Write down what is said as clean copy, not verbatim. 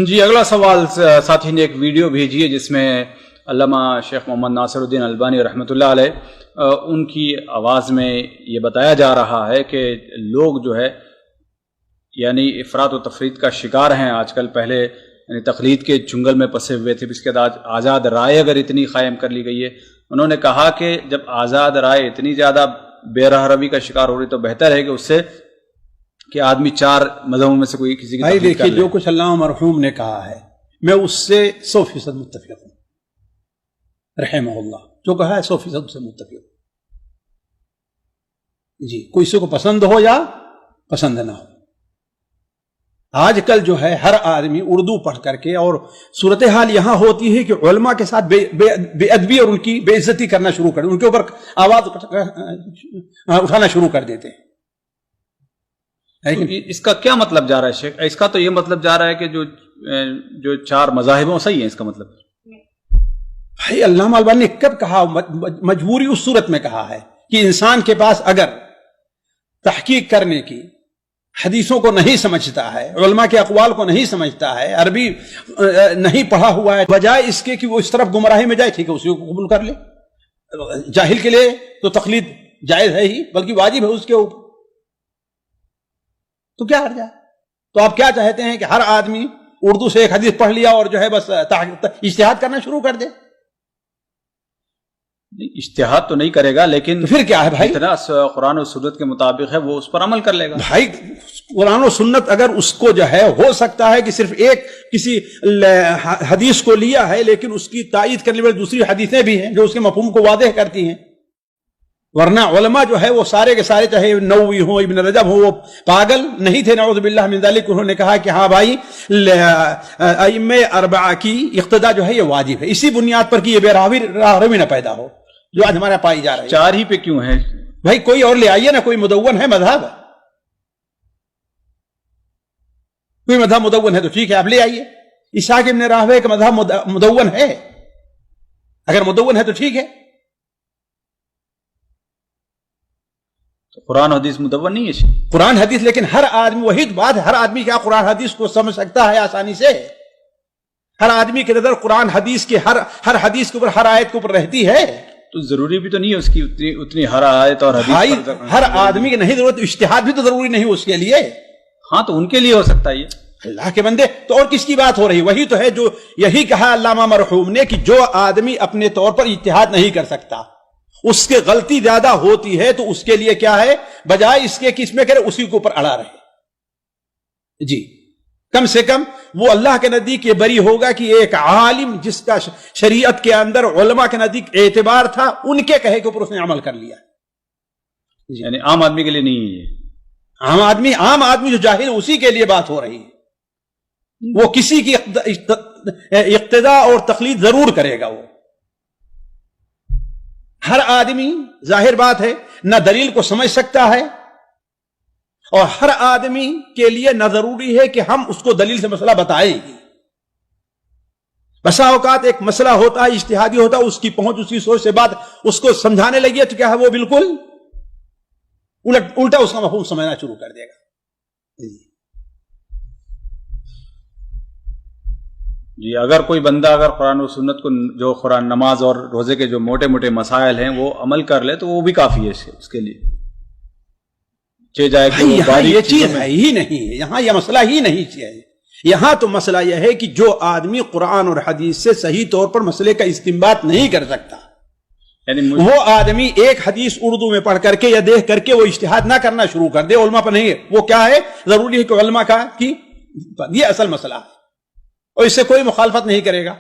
جی اگلا سوال ساتھی نے ایک ویڈیو بھیجی ہے جس میں علامہ شیخ محمد ناصر الدین البانی رحمۃ اللہ علیہ ان کی آواز میں یہ بتایا جا رہا ہے کہ لوگ جو ہے یعنی افراط و تفریط کا شکار ہیں آج کل. پہلے یعنی تقلید کے چنگل میں پسے ہوئے تھے, اس کے بعد آزاد رائے اگر اتنی قائم کر لی گئی ہے. انہوں نے کہا کہ جب آزاد رائے اتنی زیادہ بے راہ روی کا شکار ہو رہی تو بہتر ہے کہ اس سے کہ آدمی چار مذہبوں میں سے کوئی کسی کی بھائی دیکھیے جو کچھ علامہ مرحوم نے کہا ہے میں اس سے 100% متفق ہوں رحمہ اللہ. جو کہا ہے 100% سے متفق ہوں. جی کوئی سے کو پسند ہو یا پسند نہ ہو. آج کل جو ہے ہر آدمی اردو پڑھ کر کے, اور صورتحال یہاں ہوتی ہے کہ علماء کے ساتھ بے ادبی اور ان کی بے عزتی کرنا شروع کر, ان کے اوپر آواز اٹھانا شروع کر دیتے ہیں. اس کا کیا مطلب جا رہا ہے شیخ؟ اس کا تو یہ مطلب جا رہا ہے کہ جو چار مذاہبوں صحیح ہیں, اس کا مطلب بھائی علامہ البانی نے کب کہا؟ مجبوری اس صورت میں کہا ہے کہ انسان کے پاس اگر تحقیق کرنے کی حدیثوں کو نہیں سمجھتا ہے, علماء کے اقوال کو نہیں سمجھتا ہے, عربی نہیں پڑھا ہوا ہے, بجائے اس کے کہ وہ اس طرف گمراہی میں جائے, ٹھیک ہے اسی کو قبول کر لے. جاہل کے لیے تو تقلید جائز ہے ہی, بلکہ واجب ہے اس کے اوپر, تو کیا حرج ہے؟ تو آپ کیا چاہتے ہیں کہ ہر آدمی اردو سے ایک حدیث پڑھ لیا اور جو ہے بس اجتہاد کرنا شروع کر دے؟ اجتہاد تو نہیں کرے گا, لیکن پھر کیا ہے بھائی؟ اتنا قرآن و سنت کے مطابق ہے وہ اس پر عمل کر لے گا. بھائی قرآن و سنت اگر اس کو جو ہے ہو سکتا ہے کہ صرف ایک کسی حدیث کو لیا ہے, لیکن اس کی تائید کرنے والی دوسری حدیثیں بھی ہیں جو اس کے مفہوم کو واضح کرتی ہیں. ورنہ علماء جو ہے وہ سارے کے سارے, چاہے نووی ہوں ابن رجب ہوں, وہ پاگل نہیں تھے نعوذ باللہ من ذالک. انہوں نے کہا کہ ہاں بھائی ائمہ اربعہ کی اقتداء جو ہے یہ واجب ہے, اسی بنیاد پر کہ یہ بے راہ روی نہ پیدا ہو جو آج ہمارے پائی جا رہی ہے. چار ہی پہ کیوں ہے بھائی؟ کوئی اور لے آئیے نا, کوئی مدون ہے مذہب, کوئی مذہب مدون ہے تو ٹھیک ہے آپ لے آئیے. اسحاق ابن راہویہ کا مذہب مدون ہے, اگر مدون ہے تو ٹھیک ہے. قرآن حدیث مدون نہیں ہے قرآن حدیث, لیکن ہر آدمی, وہی بات ہے, ہر آدمی کیا قرآن حدیث کو سمجھ سکتا ہے آسانی سے؟ ہر آدمی کی نظر قرآن حدیث کے ہر حدیث کے اوپر, ہر آیت کے اوپر رہتی ہے. تو ضروری بھی تو نہیں ہے اس کی اتنی ہر آیت اور حدیث پر ہر آدمی کی نہیں ضرورت, اجتہاد بھی تو ضروری نہیں اس کے لیے. ہاں تو ان کے لیے ہو سکتا ہے یہ. اللہ کے بندے, تو اور کس کی بات ہو رہی؟ وہی تو ہے جو یہی کہا علامہ مرحوم نے کہ جو آدمی اپنے طور پر اجتہاد نہیں کر سکتا, اس کے غلطی زیادہ ہوتی ہے, تو اس کے لیے کیا ہے, بجائے اس کے کس میں کرے اسی کے اوپر اڑا رہے. جی کم سے کم وہ اللہ کے نزدیک یہ بری ہوگا کہ ایک عالم جس کا شریعت کے اندر علماء کے نزدیک اعتبار تھا, ان کے کہے کے اوپر اس نے عمل کر لیا. یعنی عام آدمی کے لیے نہیں ہے یہ. عام آدمی جو جاہل ہے اسی کے لیے بات ہو رہی ہے. وہ کسی کی اقتداء اور تقلید ضرور کرے گا. وہ ہر آدمی ظاہر بات ہے نہ دلیل کو سمجھ سکتا ہے, اور ہر آدمی کے لیے نہ ضروری ہے کہ ہم اس کو دلیل سے مسئلہ بتائیں گے. بسا اوقات ایک مسئلہ ہوتا ہے اجتہادی ہوتا ہے, اس کی پہنچ اس کی سوچ سے بات اس کو سمجھانے لگی تو کیا ہے وہ بالکل الٹا اس کا مفہوم سمجھنا شروع کر دے گا. جی اگر کوئی بندہ اگر قرآن و سنت کو جو قرآن, نماز اور روزے کے جو موٹے موٹے مسائل ہیں وہ عمل کر لے تو وہ بھی کافی ہے اس کے لیے. یہاں یہ چیز ہے ہی نہیں ہے, یہاں یہ مسئلہ ہی نہیں چاہیے. یہاں تو مسئلہ یہ ہے کہ جو آدمی قرآن اور حدیث سے صحیح طور پر مسئلے کا استنباط نہیں کر سکتا, یعنی وہ آدمی ایک حدیث اردو میں پڑھ کر کے یا دیکھ کر کے وہ اجتہاد نہ کرنا شروع کر دے, علماء پر نہیں ہے. وہ کیا ہے, ضروری ہے کہ علماء کا کہ یہ اصل مسئلہ ہے, اور اس سے کوئی مخالفت نہیں کرے گا.